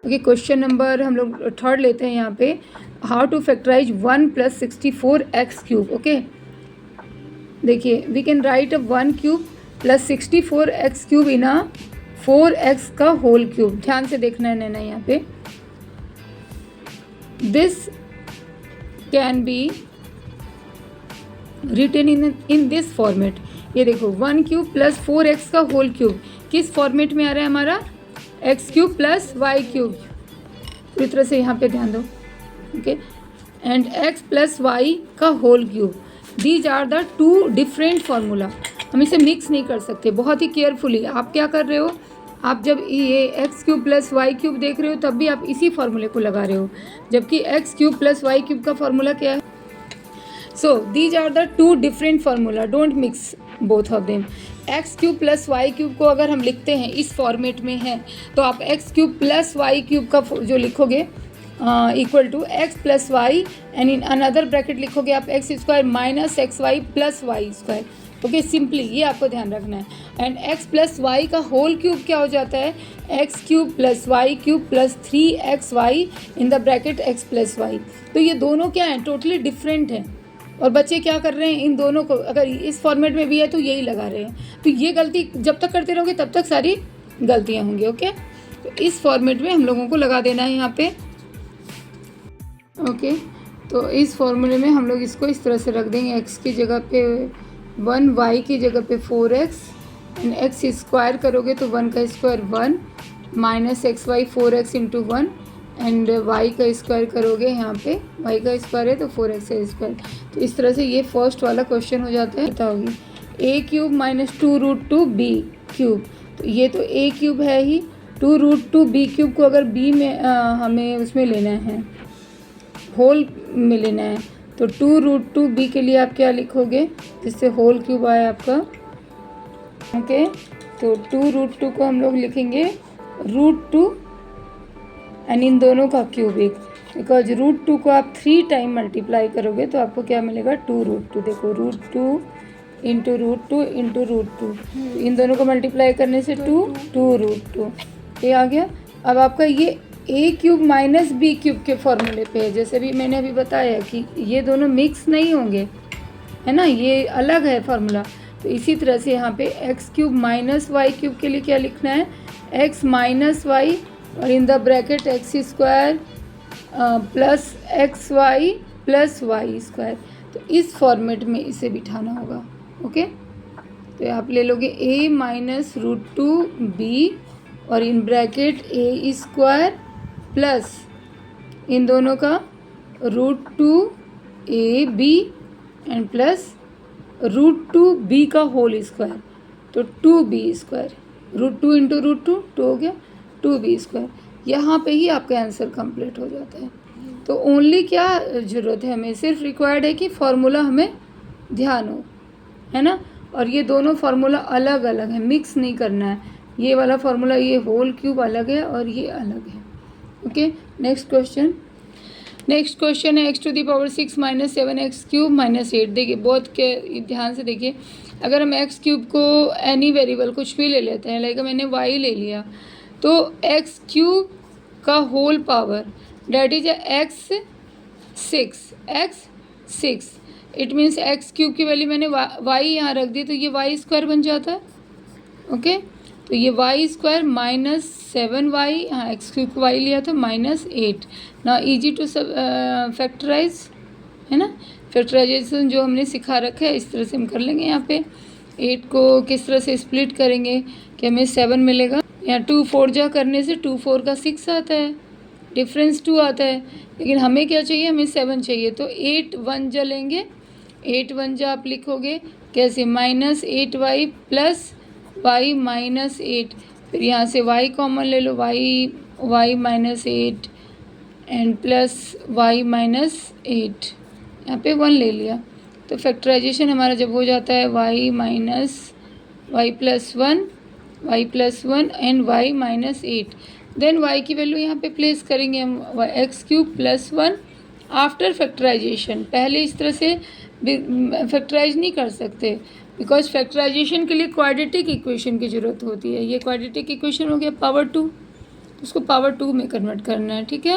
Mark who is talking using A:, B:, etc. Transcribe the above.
A: Okay, question number हम लोग third लेते हैं यहाँ पे, how to factorise 1 + 64x³ okay, देखिए we can write a 1³ + 64x³ in a 4x का होल क्यूब। ध्यान से देखना है नैना यहाँ पे, this can be written in this format. ये देखो 1³ + 4x का होल क्यूब किस फॉर्मेट में आ रहा है हमारा, x³ + y³। पूरी तरह से यहाँ पे ध्यान दो ओके, एंड x + y का whole cube, these are the two different formula. हम इसे मिक्स नहीं कर सकते, बहुत ही केयरफुली। आप क्या कर रहे हो, आप जब ये x³ + y³ देख रहे हो तब भी आप इसी फार्मूले को लगा रहे हो, जबकि x³ + y³ का फार्मूला क्या है। So these are the two different formula, don't mix both of them. x³ + y³ को अगर हम लिखते हैं इस फॉर्मेट में है तो आप x³ + y³ का जो लिखोगे equal to x + y and in another bracket लिखोगे आप x² - xy + y²। Okay, simply ये आपको ध्यान रखना है। एंड x + y का होल क्यूब क्या हो जाता है, x³ + y³ + 3xy in the bracket x + y। तो ये दोनों क्या हैं, टोटली डिफरेंट हैं। और बच्चे क्या कर रहे हैं, इन दोनों को अगर इस फॉर्मेट में भी है तो यही लगा रहे हैं। तो ये गलती जब तक करते रहोगे तब तक सारी गलतियां होंगी। ओके, तो इस फॉर्मेट में हम लोगों को लगा देना है यहाँ पे। ओके, तो इस फॉर्मूले में हम लोग इसको इस तरह से रख देंगे, x की जगह पे 1, y की जगह पे 4x एंड x² करोगे तो 1 का square 1 - xy 4x × 1 and y का स्क्वायर करोगे, यहाँ पे y का स्क्वायर है तो 4x का स्क्वायर। तो इस तरह से ये फर्स्ट वाला क्वेश्चन हो जाता है। बताओगी a³ - 2√2 b³, तो ये तो a³ है ही, 2√2 b³ को अगर b में हमें उसमें लेना है, होल में लेना है, तो 2√2 b के लिए आप क्या लिखोगे, जिससे होल क्यूब आया आपका। ओके, तो 2√2 को हम लोग लिखेंगे √2 एंड इन दोनों का क्यूबिक, बिकॉज √2 को आप 3 टाइम मल्टीप्लाई करोगे तो आपको क्या मिलेगा, 2√2। देखो √2 × √2 × √2, इन दोनों को मल्टीप्लाई करने से 2√2 ये आ गया। अब आपका ये a³ - b³ के फॉर्मूले पे है, जैसे भी मैंने अभी बताया कि ये दोनों मिक्स नहीं होंगे, है ना, ये अलग है फार्मूला। तो इसी तरह से यहाँ पे x³ - y³ के लिए क्या लिखना है, x - y और in the bracket x² + xy + y²। तो इस फॉर्मेट में इसे बिठाना होगा। ओके, तो आप ले लोगे a - √2 b और इन ब्रैकेट a² प्लस इन दोनों का √2 ab एंड प्लस √2 b का होल स्क्वायर, तो 2b², √2 × √2 2 हो गया, 2b²। यहाँ पे ही आपका आंसर कंप्लीट हो जाता है। तो ओनली क्या ज़रूरत है हमें, सिर्फ रिक्वायर्ड है कि फार्मूला हमें ध्यान हो, है ना। और ये दोनों फार्मूला अलग अलग है, मिक्स नहीं करना है। ये वाला फार्मूला, ये होल क्यूब अलग है और ये अलग है। ओके, नेक्स्ट क्वेश्चन है x⁻6 - 7x³ - 8। देखिए बहुत के ध्यान से देखिए, अगर हम x³ को एनी वेरिएबल कुछ भी ले लेते हैं, लाइक मैंने y ले लिया, तो x³ का whole power that is x6 it means x³ की वैल्यू मैंने y यहाँ रख दी तो ये y² बन जाता है। ओके, तो ये y² - 7y, यहाँ x³ को y लिया था -8। ना ईजी टू फैक्टराइज, है ना। फैक्टराइजेशन जो हमने सिखा रखा है इस तरह से हम कर लेंगे। यहाँ पे 8 को किस तरह से स्प्लिट करेंगे कि हमें 7 मिलेगा। यहाँ 2 4 जा करने से 2 4 का 6 आता है, डिफरेंस 2 आता है, लेकिन हमें क्या चाहिए, हमें 7 चाहिए। तो 8 1 जा लेंगे, 8 1 जा आप लिखोगे कैसे, -8y + y -8, फिर यहाँ से y कॉमन ले लो, y -8 एंड प्लस y -8, यहाँ पे 1 ले लिया। तो फैक्टराइजेशन हमारा जब हो जाता है y + 1 and y -8, then y की वैल्यू यहाँ पे प्लेस करेंगे हम, x³ + 1 आफ्टर फैक्टराइजेशन। पहले इस तरह से फैक्टराइज नहीं कर सकते, बिकॉज फैक्टराइजेशन के लिए क्वाड्रेटिक इक्वेशन की ज़रूरत होती है। ये क्वाड्रेटिक इक्वेशन हो गया पावर 2, तो उसको पावर 2 में कन्वर्ट करना है, ठीक है।